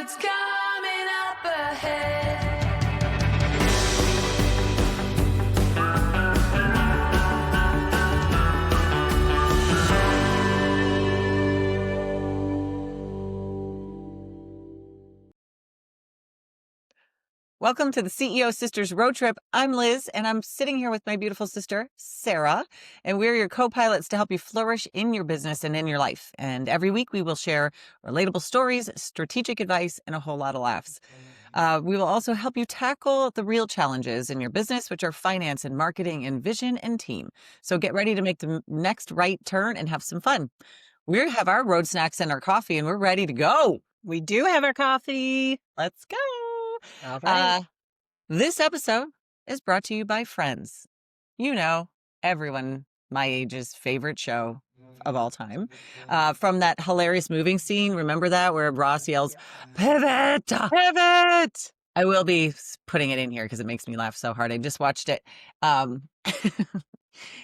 what's coming up ahead. Welcome to the CEO Sisters Road Trip. I'm Liz, and I'm sitting here with my beautiful sister, Sarah, and we're your co-pilots to help you flourish in your business and in your life. And every week we will share relatable stories, strategic advice, and a whole lot of laughs. We will also help you tackle the real challenges in your business, which are finance and marketing and vision and team. So get ready to make the next right turn and have some fun. We have our road snacks and our coffee, and we're ready to go. We do have our coffee. Let's go. All right. This episode is brought to you by Friends. You know, everyone my age's favorite show of all time. From that hilarious moving scene, remember that, where Ross yells, "Pivot! Pivot!" I will be putting it in here because it makes me laugh so hard. I just watched it.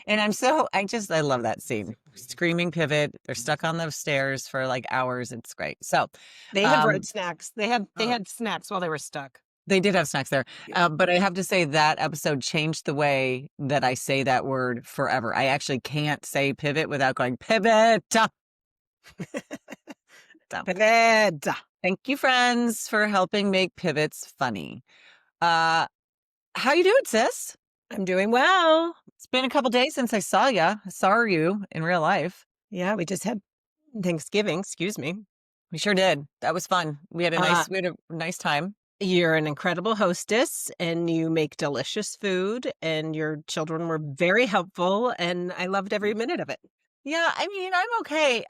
And I love that scene. Screaming pivot. They're stuck on the stairs for like hours. It's great. So They had road snacks. They had snacks while they were stuck. they did have snacks there. But I have to say that episode changed the way that I say that word forever. I actually can't say pivot without going pivot. Pivot. Thank you, Friends, for helping make pivots funny. How you doing, sis? I'm doing well. It's been a couple days since I saw you. I saw you in real life. Yeah, we just had Thanksgiving. Excuse me. We sure did. That was fun. We had a nice time. You're an incredible hostess, and you make delicious food, and your children were very helpful, and I loved every minute of it. Yeah, I mean, I'm okay.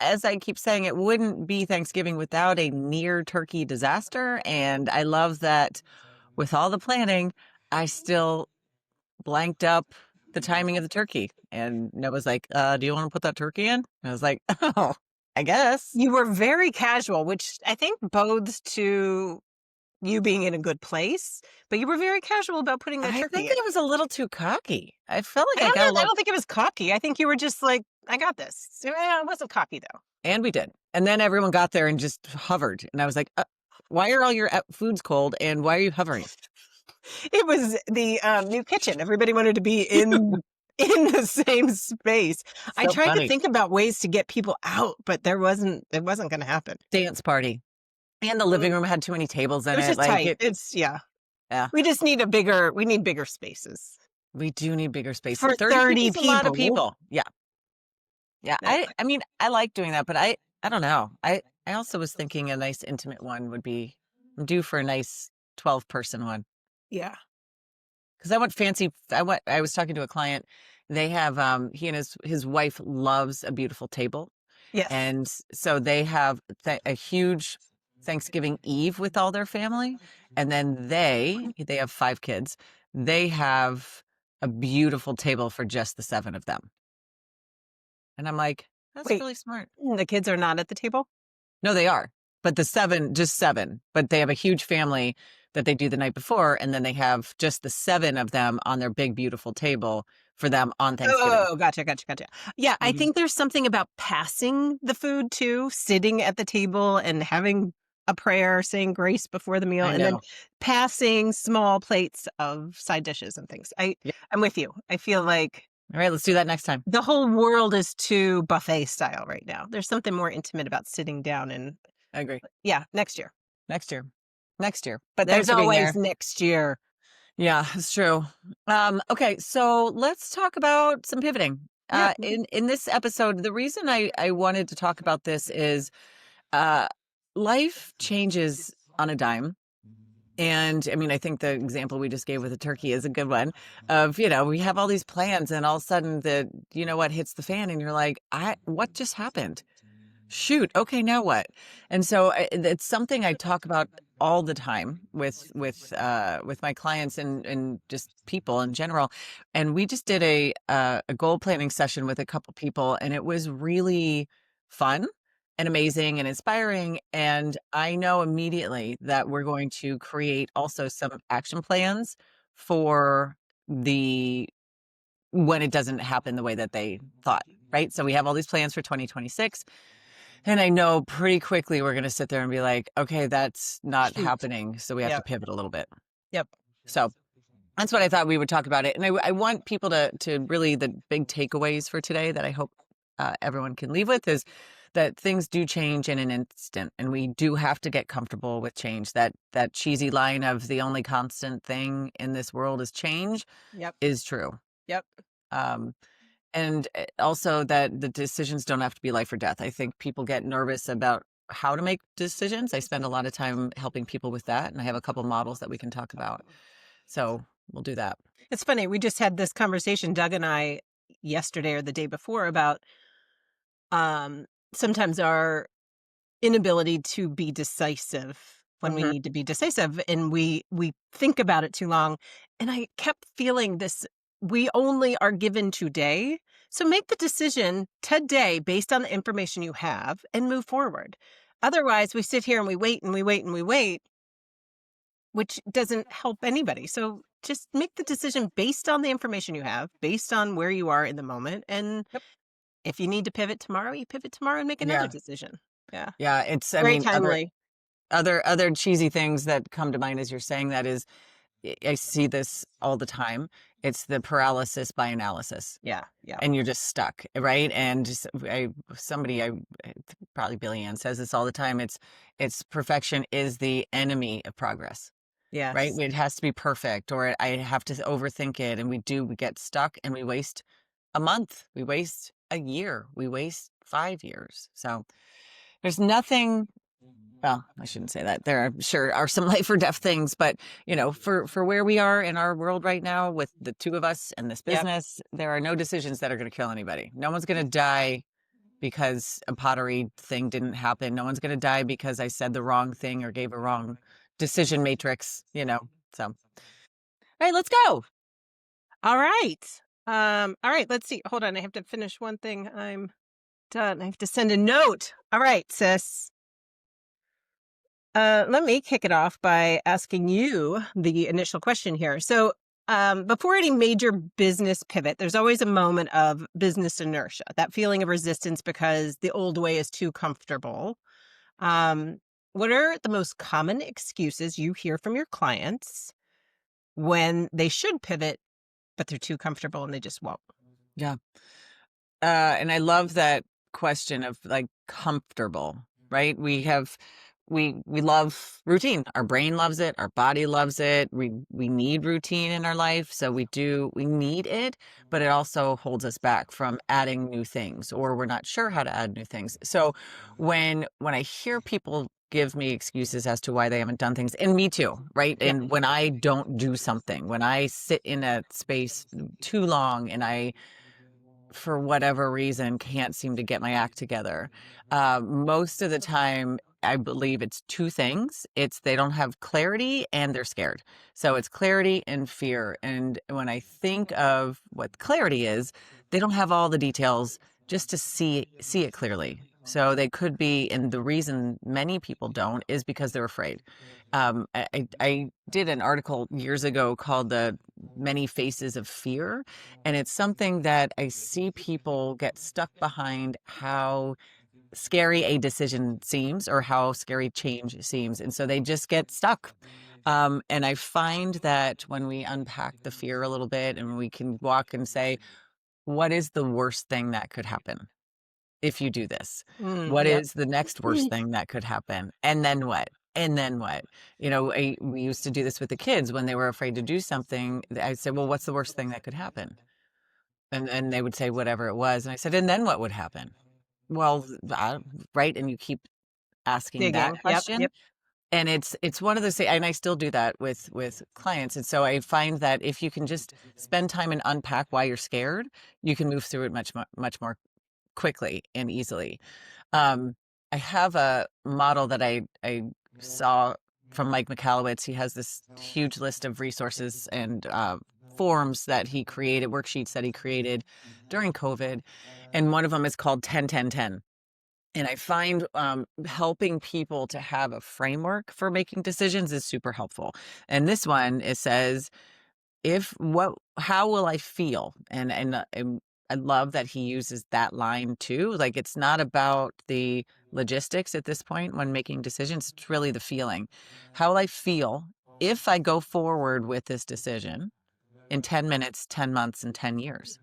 As I keep saying, it wouldn't be Thanksgiving without a near turkey disaster. And I love that with all the planning, I still blanked up the timing of the turkey. And Noah's like, do you want to put that turkey in? And I was like, oh, I guess. You were very casual, which I think bodes to you being in a good place, but you were very casual about putting that I turkey think in. it was a little too cocky. I felt like I don't think it was cocky. I think you were just like, I got this. It wasn't cocky, though. And we did. And then everyone got there and just hovered. And I was like, why are all your foods cold? And why are you hovering? It was the new kitchen. Everybody wanted to be in the same space. I tried to think about ways to get people out, but it wasn't going to happen. Dance party. And the living room had too many tables in it. It was just tight. Yeah. We just need bigger spaces. We do need bigger spaces. For 30 people. A lot of people. Yeah. Yeah. I mean, I like doing that, but I don't know. I also was thinking a nice intimate one would be due for a nice 12-person one. Yeah. Because I want fancy. I was talking to a client. They have, he and his wife loves a beautiful table. Yes. And so they have a huge Thanksgiving Eve with all their family. And then they have 5 kids. They have a beautiful table for just the 7 of them. And I'm like, that's really smart. The kids are not at the table? No, they are. But just 7. But they have a huge family that they do the night before. And then they have just the 7 of them on their big, beautiful table for them on Thanksgiving. Oh, gotcha. Yeah, I think there's something about passing the food too, sitting at the table and having a prayer, saying grace before the meal, and then passing small plates of side dishes and things. I'm with you. I feel like, all right, let's do that next time. The whole world is too buffet style right now. There's something more intimate about sitting down and. I agree. Yeah, next year. But there's always next year. Yeah, it's true. Okay, so let's talk about some pivoting. In this episode, the reason I wanted to talk about this is life changes on a dime. And I mean, I think the example we just gave with the turkey is a good one of, we have all these plans and all of a sudden what hits the fan and you're like, what just happened? Shoot. Okay, now what? And so it's something I talk about all the time with my clients and just people in general. And we just did a goal planning session with a couple people, and it was really fun and amazing and inspiring. And I know immediately that we're going to create also some action plans for when it doesn't happen the way that they thought, right? So we have all these plans for 2026. And I know pretty quickly we're going to sit there and be like, okay, that's not Shoot. happening. So we have to Yep. pivot a little bit. Yep. So that's what I thought we would talk about it. And I want people to really, the big takeaways for today that I hope everyone can leave with is that things do change in an instant, and we do have to get comfortable with change. That cheesy line of the only constant thing in this world is change Yep. is true. Yep. Um, and also that the decisions don't have to be life or death. I think people get nervous about how to make decisions. I spend a lot of time helping people with that, and I have a couple models that we can talk about. So we'll do that. It's funny. We just had this conversation, Doug and I, yesterday or the day before about sometimes our inability to be decisive when we Mhm. need to be decisive, and we think about it too long. And I kept feeling this, we only are given today. So make the decision today based on the information you have and move forward. Otherwise, we sit here and we wait and we wait and we wait, which doesn't help anybody. So just make the decision based on the information you have, based on where you are in the moment. And Yep. if you need to pivot tomorrow, you pivot tomorrow and make another Yeah. decision. Yeah. Yeah. It's, I Very mean, timely. other cheesy things that come to mind as you're saying that is, I see this all the time. It's the paralysis by analysis, Yeah. Yeah. and you're just stuck, right? And just, somebody, probably Billy Ann says this all the time. It's perfection is the enemy of progress, right? Yes. It has to be perfect, or I have to overthink it, and we get stuck, and we waste a month, we waste a year, we waste 5 years. So there's nothing. Well, I shouldn't say that. There are some life or death things, but for where we are in our world right now with the two of us and this Yep. business, there are no decisions that are going to kill anybody. No one's going to die because a pottery thing didn't happen. No one's going to die because I said the wrong thing or gave a wrong decision matrix, So, all right, let's go. All right. All right. Let's see. Hold on. I have to finish one thing. I'm done. I have to send a note. All right, sis. Let me kick it off by asking you the initial question here. So, before any major business pivot, there's always a moment of business inertia, that feeling of resistance because the old way is too comfortable. What are the most common excuses you hear from your clients when they should pivot, but they're too comfortable and they just won't? Yeah. And I love that question of like comfortable, right? We love routine. Our brain loves it. Our body loves it. We need routine in our life. So we need it, but it also holds us back from adding new things, or we're not sure how to add new things. So when I hear people give me excuses as to why they haven't done things, and me too, right? Yep. And when I don't do something, when I sit in a space too long and I, for whatever reason, can't seem to get my act together. Most of the time, I believe it's two things. It's they don't have clarity and they're scared. So it's clarity and fear. And when I think of what clarity is, they don't have all the details just to see it clearly. So they could be, and the reason many people don't is because they're afraid. I did an article years ago called "The Many Faces of Fear," and it's something that I see people get stuck behind how scary a decision seems or how scary change seems. And so they just get stuck. And I find that when we unpack the fear a little bit and we can walk and say, what is the worst thing that could happen if you do this? What Yep. is the next worst thing that could happen? And then what? And then what? We used to do this with the kids when they were afraid to do something. I'd say, well, what's the worst thing that could happen? And they would say whatever it was. And I said, and then what would happen? Well, right. And you keep asking that Digging. Yep. question. Yep. And it's one of those, and I still do that with clients. And so I find that if you can just spend time and unpack why you're scared, you can move through it much more quickly and easily. I have a model that I saw from Mike Michalowicz. He has this huge list of resources and forms that he created, worksheets that he created during COVID. And one of them is called 10-10-10. And I find helping people to have a framework for making decisions is super helpful. And this one, it says, how will I feel? And love that he uses that line too. Like, it's not about the logistics at this point when making decisions. It's really the feeling. How will I feel if I go forward with this decision in 10 minutes, 10 months, and 10 years?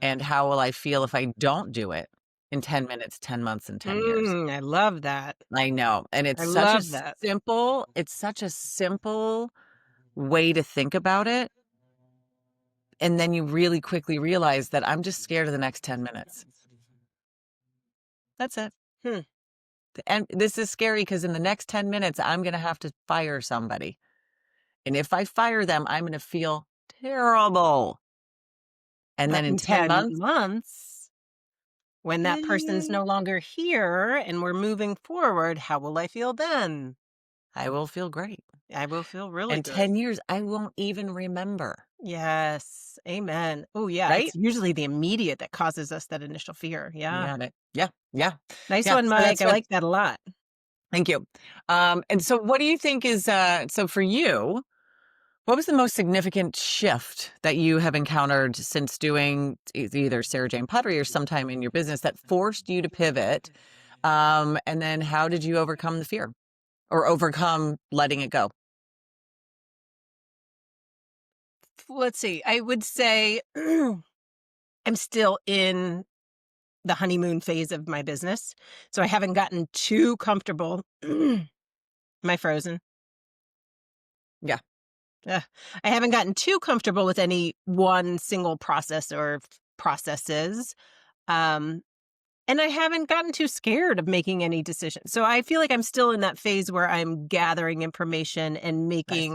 And how will I feel if I don't do it in 10 minutes, 10 months, and 10 years? I love that. I know. And I love that. it's such a simple way to think about it. And then you really quickly realize that I'm just scared of the next 10 minutes. That's it. Hmm. And this is scary because in the next 10 minutes, I'm going to have to fire somebody. And if I fire them, I'm going to feel terrible. And But then in in 10 10 months, months, when that person's eh, no longer here and we're moving forward, how will I feel then? I will feel great. I will feel really In good. 10 years, I won't even remember. Yes. Amen. Oh, yeah. Right? It's usually the immediate that causes us that initial fear. Yeah. Yeah. Yeah. Yeah. Nice Yeah. one, So Mike. that's I what, like that a lot. thank you. And so what do you think is, so for you, what was the most significant shift that you have encountered since doing either Sarah Jane Pottery or sometime in your business that forced you to pivot? And then how did you overcome the fear or overcome letting it go? Let's see. I would say I'm still in the honeymoon phase of my business. So I haven't gotten too comfortable. Am I frozen? Yeah. I haven't gotten too comfortable with any one single process or processes. Um, and I haven't gotten too scared of making any decisions. So I feel like I'm still in that phase where I'm gathering information and Nice.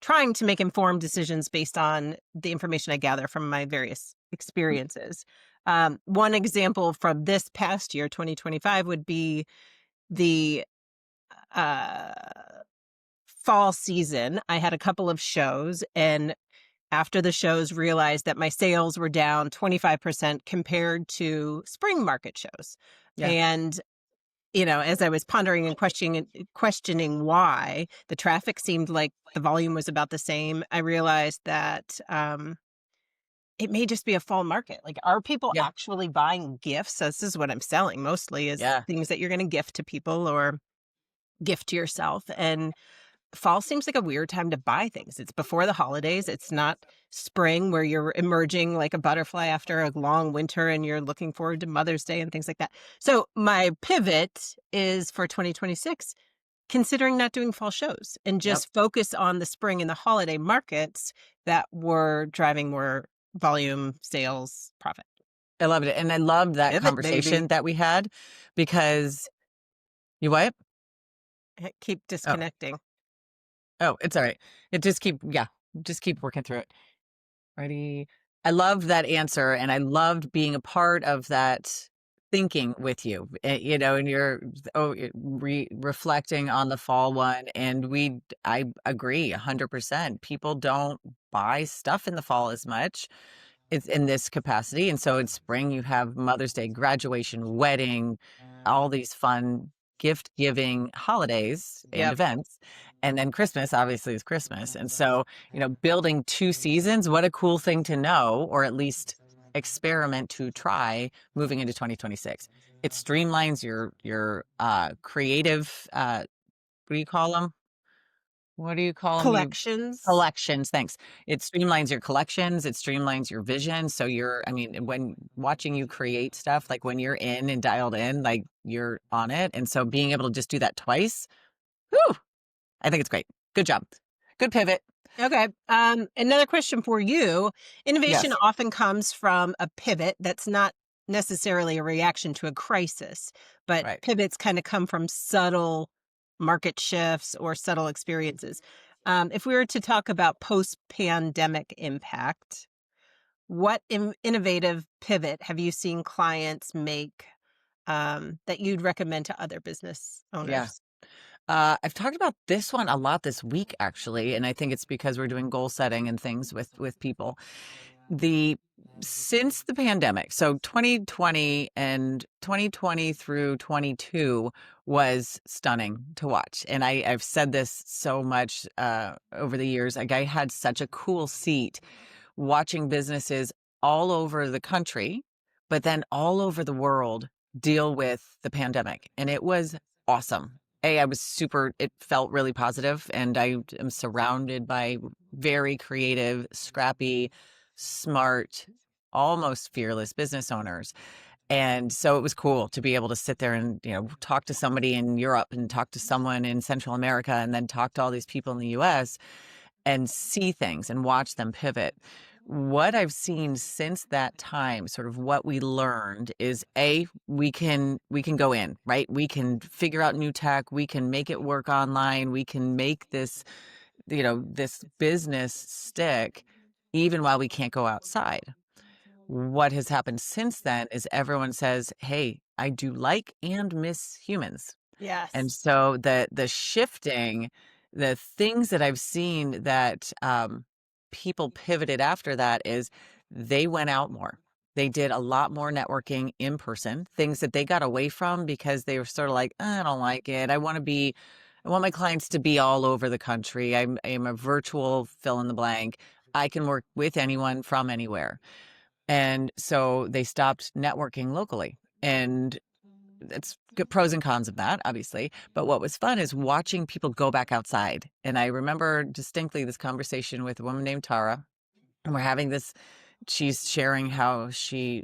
trying to make informed decisions based on the information I gather from my various experiences. One example from this past year, 2025, would be the uh, fall season. I had a couple of shows, and after the shows realized that my sales were down 25% compared to spring market shows. Yeah. And as I was pondering and questioning why the traffic seemed like the volume was about the same, I realized that it may just be a fall market. Like, are people Yeah. actually buying gifts? So this is what I'm selling mostly, is Yeah. things that you're going to gift to people or gift to yourself. And fall seems like a weird time to buy things. It's before the holidays. It's not spring where you're emerging like a butterfly after a long winter and you're looking forward to Mother's Day and things like that. So my pivot is for 2026, considering not doing fall shows and Yep. just focus on the spring and the holiday markets that were driving more volume, sales, profit. I loved it. And I loved that Pivot, conversation baby. that we had because you what? Keep Oh, disconnecting. it's all right. Just keep working through it. Ready? I loved that answer, and I loved being a part of that thinking with you. And you're reflecting on the fall one, and I agree 100%. People don't buy stuff in the fall as much. It's in this capacity, and so in spring you have Mother's Day, graduation, wedding, all these fun gift giving holidays and Yep. events, and then Christmas obviously is Christmas, and so building two seasons, what a cool thing to know, or at least experiment to try moving into 2026. It streamlines your creative, what do you call them? What do you call them? Collections. Collections, thanks. It streamlines your collections, it streamlines your vision. So when watching you create stuff, like when you're in and dialed in, like you're on it. And so being able to just do that twice, whew, I think it's great. Good job. Good pivot. Okay. Another question for you. Innovation Yes. often comes from a pivot that's not necessarily a reaction to a crisis, but Right. pivots kind of come from subtle market shifts or subtle experiences. If we were to talk about post-pandemic impact, what innovative pivot have you seen clients make that you'd recommend to other business Yeah. owners? I've talked about this one a lot this week, actually, and I think it's because we're doing goal setting and things with people. The Since the pandemic, so 2020 through 22 was stunning to watch, and I've said this so much over the years. Like, I had such a cool seat watching businesses all over the country, but then all over the world deal with the pandemic. And it was awesome. I was it felt really positive, and I am surrounded by very creative, scrappy, smart, almost fearless business owners. And so it was cool to be able to sit there and, talk to somebody in Europe and talk to someone in Central America and then talk to all these people in the US and see things and watch them pivot. What I've seen since that time, sort of what we learned is we can go in, right? We can figure out new tech, we can make it work online, we can make this, this business stick even while we can't go outside. What has happened since then is everyone says, hey, I do like and miss humans. And Yes. so the shifting, the things that I've seen that people pivoted after that is they went out more. They did a lot more networking in person, things that they got away from because they were sort of like, I don't like it. I want my clients to be all over the country. I'm a virtual fill in the blank. I can work with anyone from anywhere. And so they stopped networking locally. And it's good pros and cons of that, obviously. But what was fun is watching people go back outside. And I remember distinctly this conversation with a woman named Tara. And we're having this, she's sharing how she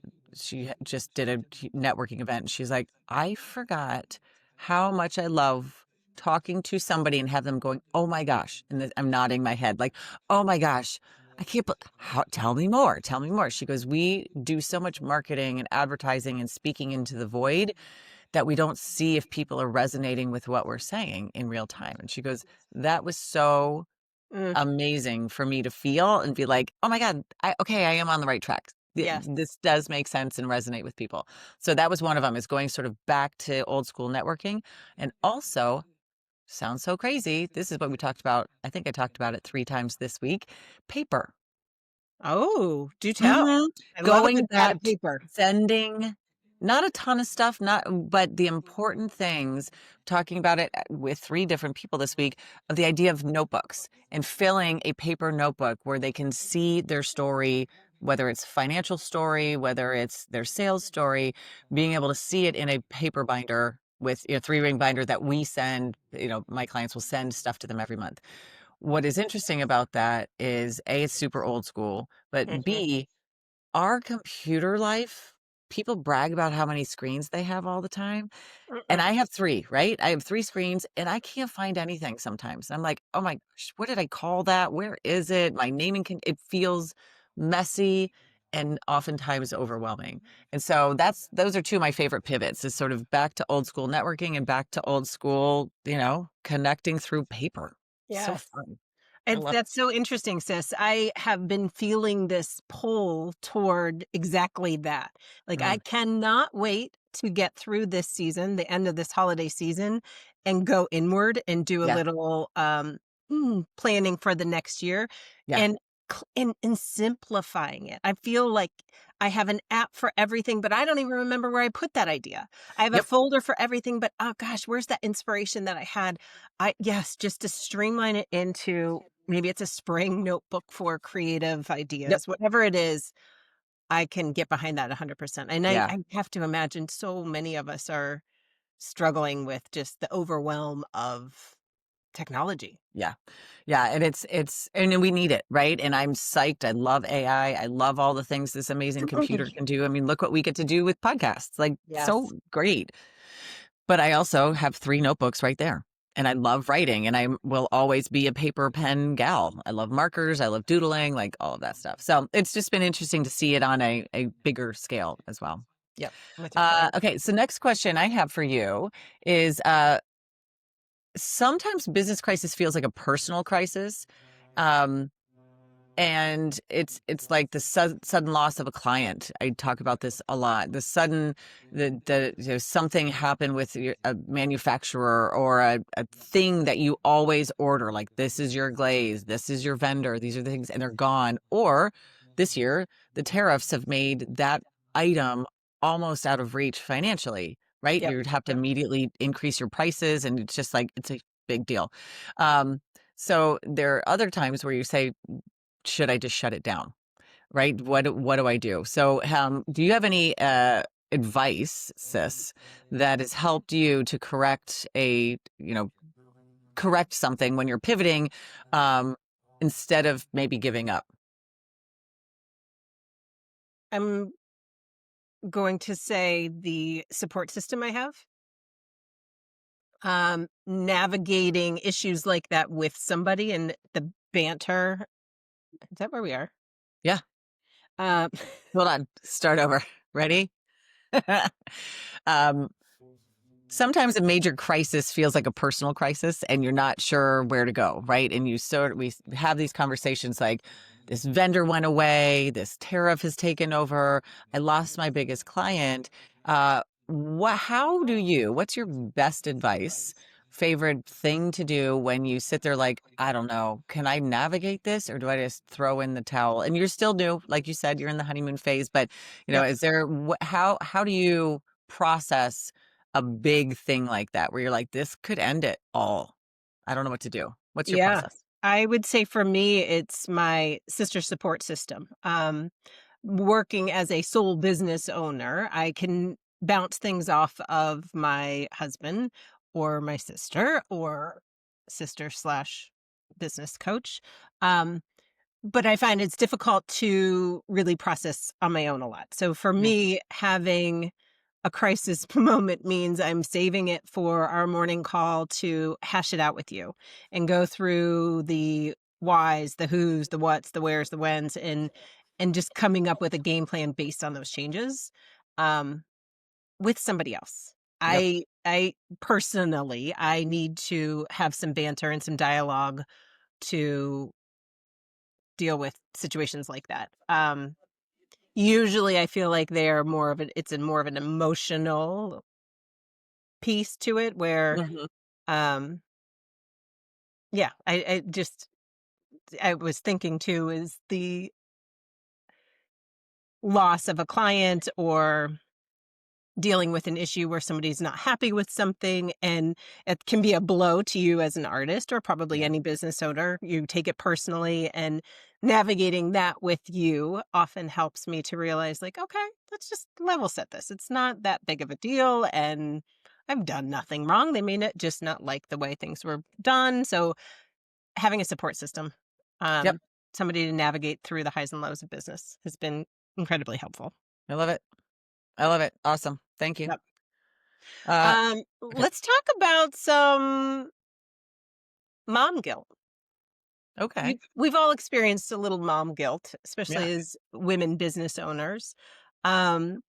just did a networking event. And she's like, I forgot how much I love talking to somebody and have them going, oh my gosh. And I'm nodding my head like, oh my gosh. I can't, tell me more. Tell me more. She goes, we do so much marketing and advertising and speaking into the void that we don't see if people are resonating with what we're saying in real time. And she goes, that was so amazing for me to feel and be like, oh my God, I am on the right track. Yes. This does make sense and resonate with people. So that was one of them, is going sort of back to old school networking. And also, sounds so crazy, this is what we talked about. I think I talked about it 3 times this week. Paper. Oh, do tell. Mhm. I love a Going good pad back of to paper. sending not a ton of stuff, but the important things, talking about it with 3 different people this week, of the idea of notebooks and filling a paper notebook where they can see their story, whether it's financial story, whether it's their sales story, being able to see it in a paper binder with, 3-ring binder that we send, my clients will send stuff to them every month. What is interesting about that is A, it's super old school, but Mhm. B, our computer life, people brag about how many screens they have all the time. And Mm-mm. I have 3, right? I have 3 screens and I can't find anything sometimes. I'm like, oh my gosh, what did I call that? Where is it? My naming it feels messy and oftentimes overwhelming. And so those are 2 of my favorite pivots, is sort of back to old school networking and back to old school, connecting through paper. So Yes. fun. I It's love that's so interesting, sis. I have been feeling this pull toward exactly that. Like, I it. cannot wait to get through this season, the end of this holiday season, and go inward and do a Yeah. little planning for the next year, Yeah. and and simplifying it. I feel like I have an app for everything, but I don't even remember where I put that idea. I have a Yep. folder for everything, but oh gosh, where's that inspiration that I had? Yes, just to streamline it into, maybe it's a spring notebook for creative Yep. ideas, whatever it is, I can get behind that 100%. And Yeah. I have to imagine so many of us are struggling with just the overwhelm of technology. Yeah. Yeah. And and we need it, right? And I'm psyched. I love AI. I love all the things this amazing computer can do. I mean, look what we get to do with podcasts. Like, so Yes. great. But I also have 3 notebooks right there. And I love writing, and I will always be a paper pen gal. I love markers. I love doodling, like all of that stuff. So it's just been interesting to see it on a bigger scale as well. Yep. With your clients. Okay. So next question I have for you is, sometimes business crisis feels like a personal crisis. Um, and it's like the sudden loss of a client. I talk about this a lot. The sudden, something happened with a manufacturer, or a thing that you always order, like this is your glaze, this is your vendor, these are the things, and they're gone. Or this year, the tariffs have made that item almost out of reach financially, right? Yep. You'd have to Yep. immediately increase your prices, and it's just like, it's a big deal. Um, so there are other times where you say, should I just shut it down? right? What do I do? So, do you have any advice, sis, that has helped you to correct something when you're pivoting, um, instead of maybe giving up? I'm going to say the support system I have. Navigating issues like that with somebody and the banter. Is that where we are? Yeah. Uh, Hold on. Start over. Ready? um, Sometimes a major crisis feels like a personal crisis and you're not sure where to go, right? And we have these conversations like, this vendor went away, this tariff has taken over, I lost my biggest client. What's your best advice, favorite thing to do when you sit there like, I don't know, can I navigate this or do I just throw in the towel? And you're still new, like you said, you're in the honeymoon phase, but yeah. is there, how do you process a big thing like that where you're like, this could end it all? I don't know what to do. What's your Yeah. process? I would say for me, it's my sister support system. Working as a sole business owner, I can bounce things off of my husband or my sister or sister slash business coach. Um, but I find it's difficult to really process on my own a lot. So for Yeah. me, having a crisis moment means I'm saving it for our morning call to hash it out with you and go through the whys, the whos, the whats, the wheres, the whens, and just coming up with a game plan based on those changes, um, with somebody else. Yep. I personally, I need to have some banter and some dialogue to deal with situations like that. Usually I feel like they're it's a more of an emotional piece to it where, Mhm. um, yeah, I was thinking too is the loss of a client or dealing with an issue where somebody's not happy with something and it can be a blow to you as an artist or probably Yeah. any business owner. You take it personally and navigating that with you often helps me to realize like, okay, let's just level set this. It's not that big of a deal and I've done nothing wrong. They may not just not like the way things were done. So having a support system, Yep. um, somebody to navigate through the highs and lows of business has been incredibly helpful. I love it. I love it. Awesome. Thank you. Yep. Uh, okay. Let's talk about some mom guilt. Okay. We've all experienced a little mom guilt, Yeah. especially as women business owners. Um,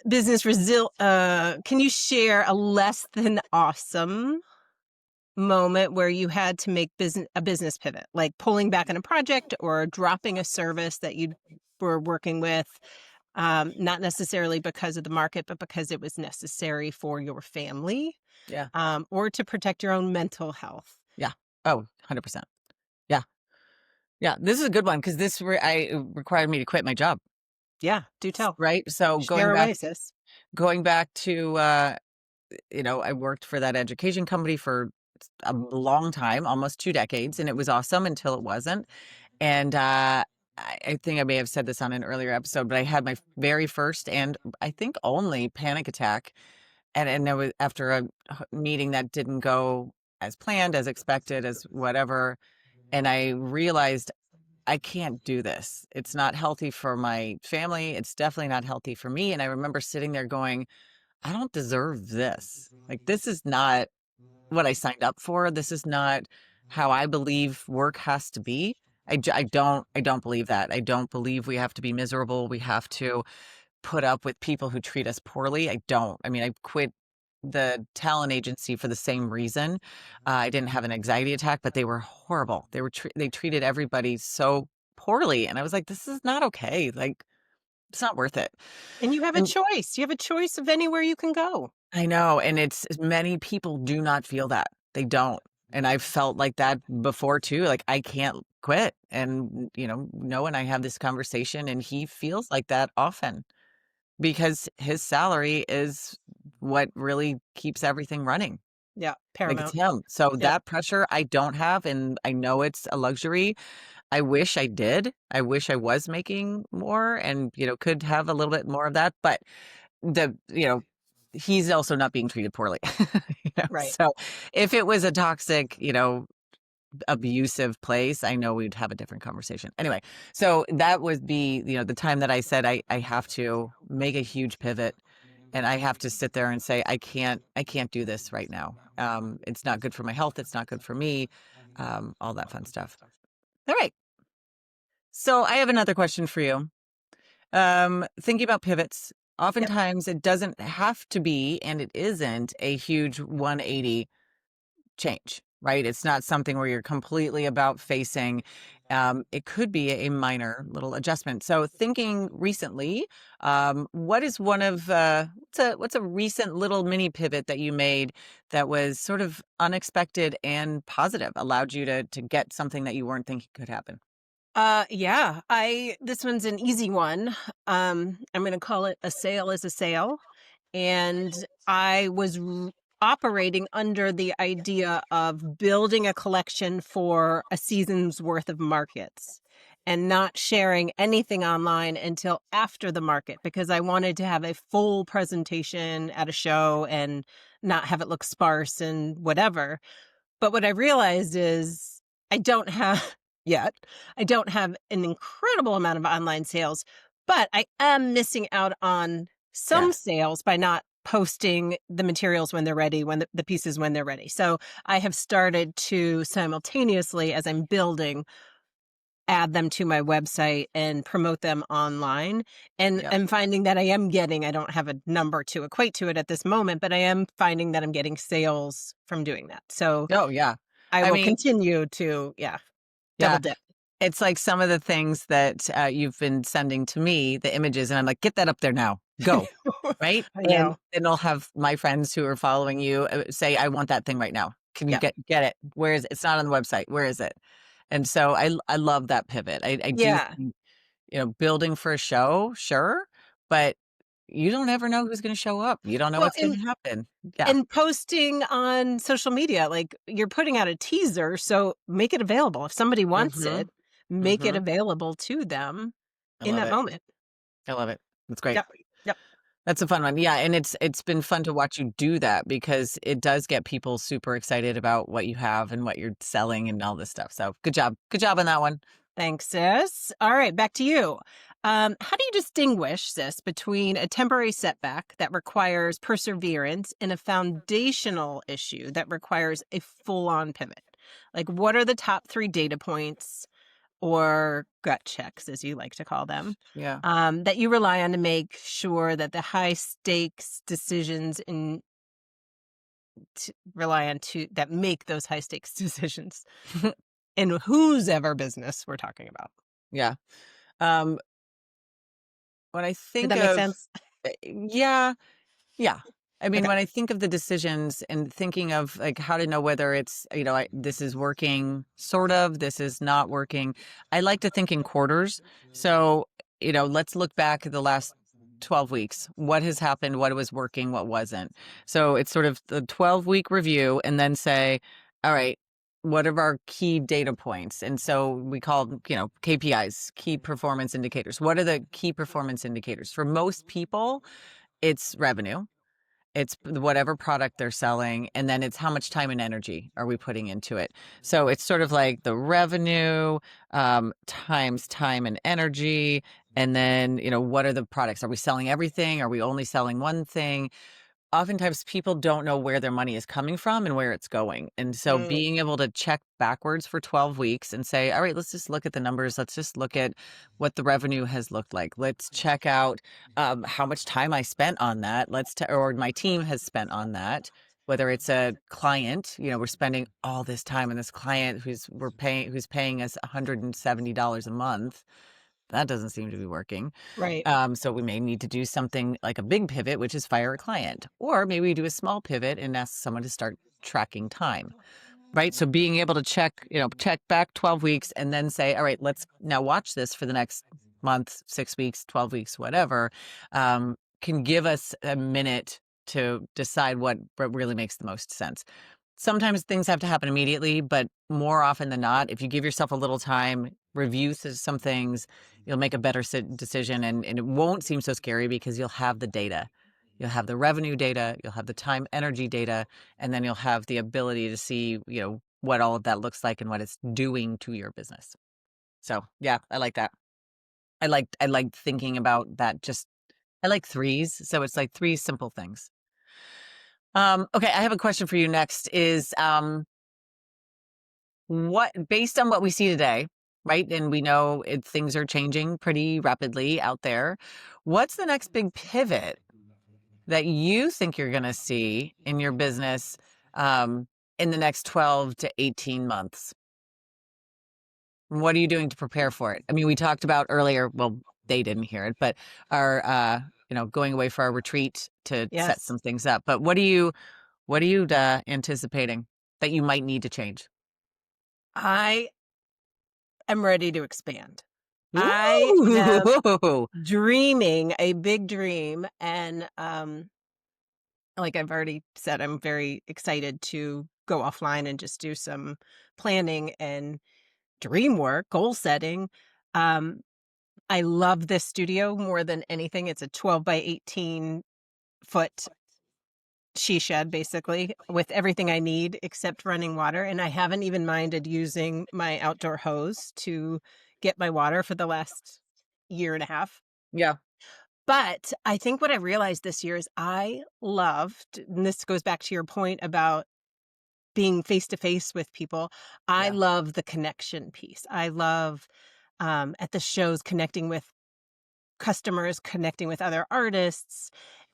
can you share a less than awesome moment where you had to make a business pivot, like pulling back on a project or dropping a service that you were working with, not necessarily because of the market, but because it was necessary for your family, Yeah. or to protect your own mental health? Yeah. Oh, 100%. Yeah. Yeah. This is a good one because it required me to quit my job. Yeah, do tell. Right. So Share away, sis. going back to, I worked for that education company for a long time, almost 2 decades, and it was awesome until it wasn't. And I think I may have said this on an earlier episode, but I had my very first and I think only panic attack. And it was after a meeting that didn't go as planned, as expected, as whatever. And I realized I can't do this. It's not healthy for my family. It's definitely not healthy for me. And I remember sitting there going, I don't deserve this. Like, this is not what I signed up for. This is not how I believe work has to be. I don't believe that. I don't believe we have to be miserable. We have to put up with people who treat us poorly. I don't. I mean, I quit the talent agency for the same reason. I didn't have an anxiety attack, but they were horrible. They treated everybody so poorly, and I was like, this is not okay. Like, it's not worth it. And you have a And choice. You have a choice of anywhere you can go. I know, and it's many people do not feel that. They don't. And I've felt like that before too. Like, I can't quit. And, Noah and I have this conversation and he feels like that often because his salary is what really keeps everything running. Yeah, Like, it's paramount. him. So Yep. that pressure I don't have, and I know it's a luxury. I wish I did. I wish I was making more and, could have a little bit more of that. But he's also not being treated poorly. Right. So if it was a toxic, abusive place, I know we'd have a different conversation. Anyway, so that would be, the time that I said I have to make a huge pivot and I have to sit there and say, I can't do this right now. It's not good for my health. It's not good for me. All that fun stuff. All right. So I have another question for you. Thinking about pivots, Yep. oftentimes it doesn't have to be, and it isn't a huge 180 change, right? It's not something where you're completely about facing. It could be a minor little adjustment. So thinking recently, what is one of what's a recent little mini pivot that you made that was sort of unexpected and positive, allowed you to get something that you weren't thinking could happen? Yeah, this one's an easy one. I'm going to call it a sale is a sale. And I was operating under the idea of building a collection for a season's worth of markets and not sharing anything online until after the market, because I wanted to have a full presentation at a show and not have it look sparse and whatever. But what I realized is I don't have yet. I don't have an incredible amount of online sales, but I am missing out on some Yes. sales by not posting the materials when they're ready, when the pieces when they're ready. So I have started to simultaneously, as I'm building, add them to my website and promote them online. And Yep. I'm finding that I don't have a number to equate to it at this moment, but I am finding that I'm getting sales from doing that. So Oh, yeah. I I will mean, continue to, double yeah. dip. It's like some of the things that you've been sending to me, the images, and I'm like, get that up there now. Go. Right. I And know. then I'll have my friends who are following you say, I want that thing right now. Can you Yep. get it? Where is it? It's not on the website. Where is it? And so I love that pivot. I do Yeah. think, building for a show, sure, but you don't ever know who's going to show up. You don't know Well, what's going to happen. Yeah. and posting on social media, like you're putting out a teaser, so make it available. If somebody wants Mm-hmm. it, make it Mm-hmm. available to them I in love that it. moment. I love it. That's great. Yep. Yep. That's a fun one. Yeah, and it's been fun to watch you do that because it does get people super excited about what you have and what you're selling and all this stuff. So good job. Good job on that one. Thanks, sis. All right, back to you. How do you distinguish this between a temporary setback that requires perseverance and a foundational issue that requires a full-on pivot? Like, what are the top 3 data points or gut checks, as you like to call them, Yeah. that you rely on to make sure that the high stakes decisions that make those high stakes decisions in whose ever business we're talking about? Yeah. Um, when I Did think that make of, sense? yeah, yeah. I mean, Okay. when I think of the decisions and thinking of like how to know whether it's, this is working, sort of, this is not working, I like to think in quarters. So, let's look back at the last 12 weeks. What has happened? What was working? What wasn't? So it's sort of the 12-week review and then say, all right, what are our key data points? And so we call, KPIs, key performance indicators. What are the key performance indicators? For most people, it's revenue. It's whatever product they're selling, and then it's how much time and energy are we putting into it. So it's sort of like the revenue times time and energy, and then what are the products? Are we selling everything? Are we only selling one thing? Oftentimes people don't know where their money is coming from and where it's going. And so Mm, being able to check backwards for 12 weeks and say, all right, let's just look at the numbers. Let's just look at what the revenue has looked like. Let's check out how much time I spent on that. Or my team has spent on that. Whether it's a client, we're spending all this time on this client who's paying us $170 a month. That doesn't seem to be working. right. So we may need to do something like a big pivot, which is fire a client, or maybe we do a small pivot and ask someone to start tracking time, right? So being able to check back 12 weeks and then say, all right, let's now watch this for the next month, 6 weeks, 12 weeks, whatever, can give us a minute to decide what really makes the most sense. sometimes things have to happen immediately, but more often than not, if you give yourself a little time, review some things, you'll make a better decision, and it won't seem so scary because you'll have the data. You'll have the revenue data, you'll have the time, energy data, and then you'll have the ability to see, what all of that looks like and what it's doing to your business. So, yeah, I like that. I like thinking about that. I like threes, so it's like three simple things. Okay, I have a question for you next is what based on what we see today, right? And we know things are changing pretty rapidly out there. What's the next big pivot that you think you're going to see in your business in the next 12 to 18 months? What are you doing to prepare for it? I mean, we talked about earlier, well, they didn't hear it, but our, going away for our retreat to set some things up. But what are you anticipating that you might need to change? I am ready to expand. I am Ooh. dreaming a big dream, and like I've already said, I'm very excited to go offline and just do some planning and dream work, goal setting. Um, I love this studio more than anything. It's a 12 by 18-foot she shed, basically, with everything I need except running water. And I haven't even minded using my outdoor hose to get my water for the last year and a half. Yeah. But I think what I realized this year is I loved, and this goes back to your point about being face to face with people. I Yeah. love the connection piece. I love at the shows connecting with customers, connecting with other artists.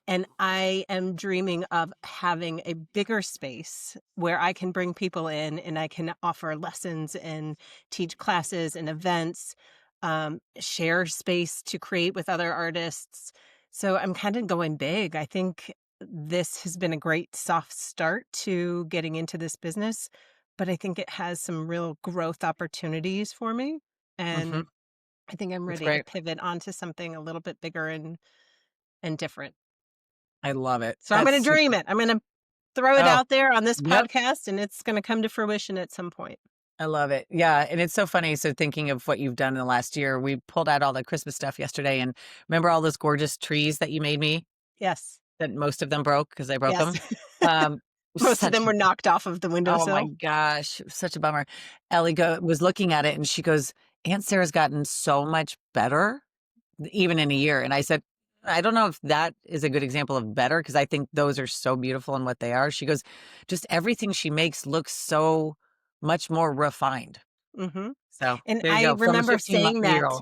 And I am dreaming of having a bigger space where I can bring people in and I can offer lessons and teach classes and events, share space to create with other artists. So I'm kind of going big. I think this has been a great soft start to getting into this business, but I think it has some real growth opportunities for me. Hmm. And I think I'm That's ready to great. pivot onto something a little bit bigger and different. I love it. So I'm That's gonna dream super. it. I'm gonna throw it Oh, out there on this yep. podcast, and it's gonna come to fruition at some point. I love it. Yeah. And it's so funny. So thinking of what you've done in the last year, we pulled out all the Christmas stuff yesterday, and remember all those gorgeous trees that you made me Yes. that most of them broke because I broke Yes. them? Um, Most of such them were knocked off of the Oh my windowsill. gosh, such a bummer. Ellie was looking at it and she goes, Aunt Sarah's gotten so much better, even in a year. And I said, I don't know if that is a good example of better because I think those are so beautiful in what they are. She goes, just everything she makes looks so much more refined. Mhm. So And there you I go. From a remember saying that year old.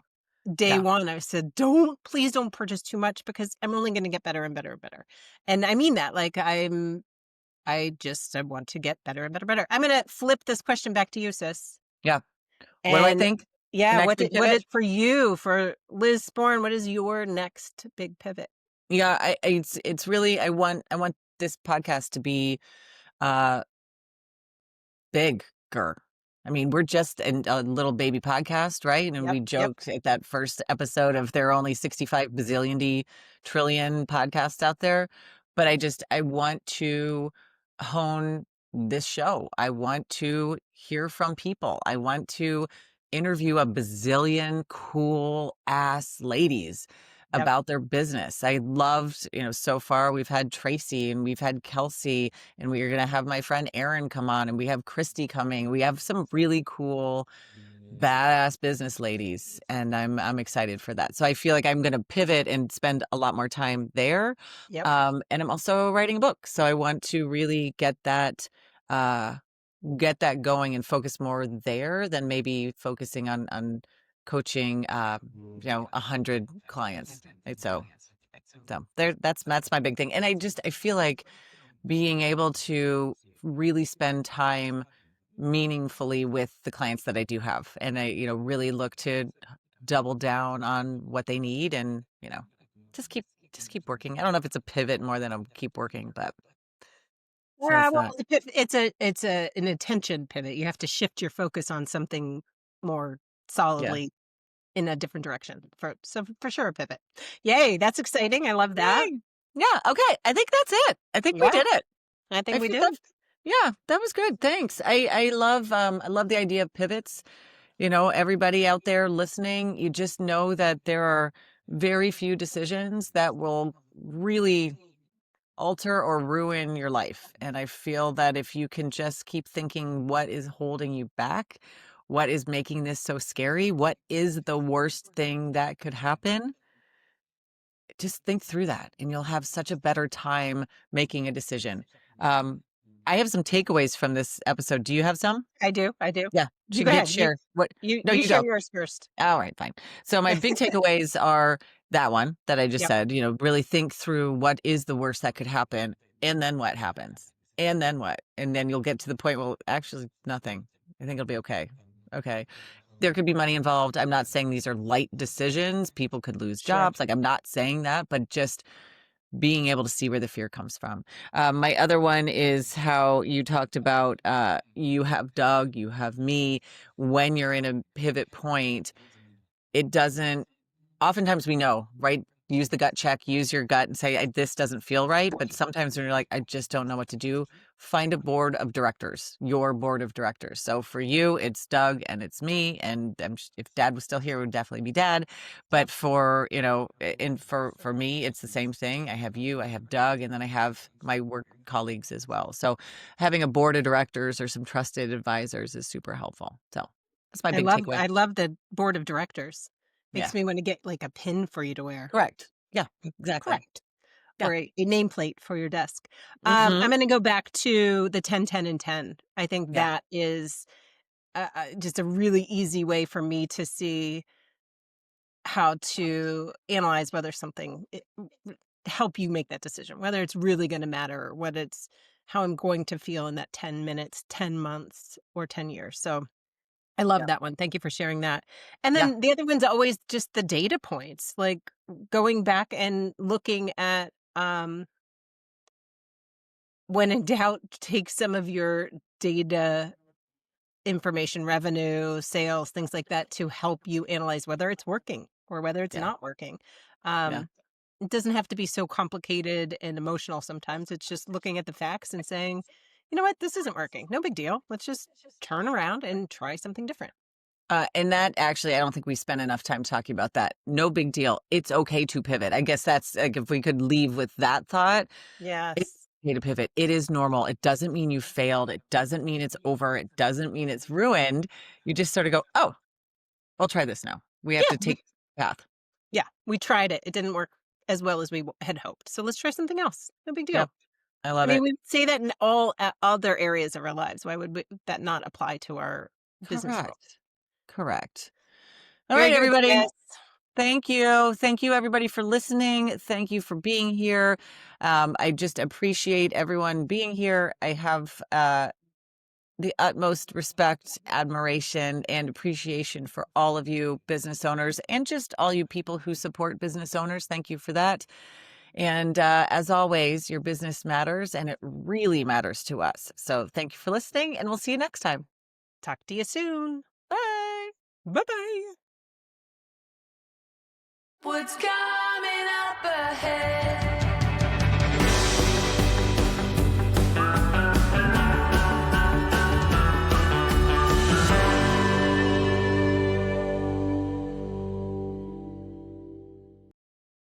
day Yeah. one. I said, please don't purchase too much because I'm only gonna get better and better and better." And I mean that, like, I want to get better and better, better. I'm gonna flip this question back to you, sis. Yeah. What do I And think? The yeah, next big what pivot? did for you, for Liz Sporn, what is your next big pivot? Yeah. It's really, I want this podcast to be, uh, bigger. I mean, we're just a little baby podcast, right? And Yep, we yep, joked at that first episode of there are only 65 bazillion trillion podcasts out there. But I want to hone this show. I want to hear from people. I want to interview a bazillion cool ass ladies yep. about their business. I loved, so far we've had Tracy and we've had Kelsey, and we are going to have my friend Erin come on, and we have Christy coming. We have some really cool, badass business ladies, and I'm excited for that. So I feel like I'm going to pivot and spend a lot more time there. Yep. And I'm also writing a book, so I want to really uh, get that going and focus more there than maybe focusing on coaching, 100 clients. Right? So there, that's my big thing. And I feel like being able to really spend time meaningfully with the clients that I do have. And really look to double down on what they need and, just keep working. I don't know if it's a pivot more than a keep working, but so Yeah, that's well, that. it's an attention pivot. You have to shift your focus on something more Yeah. solidly in a different direction. For sure a pivot. Yay, that's exciting. I love that. Yay. Yeah. Okay. I think that's it. I think we Yeah, did it. I I think we think did. Yeah, that was good. Thanks. I love the idea of pivots. You know, everybody out there listening, you just know that there are very few decisions that will really alter or ruin your life. And I feel that if you can just keep thinking, what is holding you back? What is making this so scary? What is the worst thing that could happen? Just think through that and you'll have such a better time making a decision. Um, I have some takeaways from this episode. Do you have some? I do. I do. Yeah. You go Get ahead. You share. What? you No, you you share go. yours first. All right, fine. So my big takeaways are that one that I just Yep. said, really think through what is the worst that could happen and then what happens. And then what? And then you'll get to the point, well, actually nothing. I think it'll be okay. Okay. There could be money involved. I'm not saying these are light decisions. People could lose Sure. jobs. Like I'm not saying that, but just being able to see where the fear comes from. My other one is how you talked about you have Doug, you have me. When you're in a pivot point, it doesn't oftentimes we know, right? Use the gut check, use your gut and say, this doesn't feel right. But sometimes when you're like, I just don't know what to do, find a board of directors, your board of directors. So for you, it's Doug and it's me. And if dad was still here, it would definitely be dad. But for, and for me, it's the same thing. I have you, I have Doug, and then I have my work colleagues as well. So having a board of directors or some trusted advisors is super helpful. So that's my I big love takeaway. I love the board of directors. Yeah. Makes me want to get like a pin for you to wear. Correct. Yeah, exactly. Correct. Yeah. Or a nameplate for your desk. Mm-hmm. I'm going to go back to the 10, 10, and 10. I think Yeah. that is just a really easy way for me to see how to analyze whether something help you make that decision, whether it's really going to matter or what it's how I'm going to feel in that 10 minutes, 10 months, or 10 years. So I love Yeah. that one. Thank you for sharing that. And Yeah. then the other one's always just the data points, like going back and looking at when in doubt, take some of your data information, revenue, sales, things like that to help you analyze whether it's working or whether it's Yeah. not working. Yeah. It doesn't have to be so complicated and emotional sometimes. It's just looking at the facts and saying, you know what, this isn't working. No big deal. Let's just turn around and try something different. And that actually, I don't think we spent enough time talking about that. No big deal. It's okay to pivot. I guess that's like if we could leave with that thought, it's Yes. okay to pivot. It is normal. It doesn't mean you failed. It doesn't mean it's over. It doesn't mean it's ruined. You just sort of go, oh, I'll try this now. We have Yeah. to take the path. Yeah. We tried it. It didn't work as well as we had hoped. So let's try something else. No big deal. Yep. I I love mean, it. we say that in all other areas of our lives. Why would that not apply to our business world? Correct. Correct. All Very right, good. everybody. Yes. Thank you. Thank you, everybody, for listening. Thank you for being here. I just appreciate everyone being here. I have the utmost respect, admiration, and appreciation for all of you business owners and just all you people who support business owners. Thank you for that. And as always, your business matters and it really matters to us. So thank you for listening, and we'll see you next time. Talk to you soon. Bye. Bye-bye. What's coming up ahead?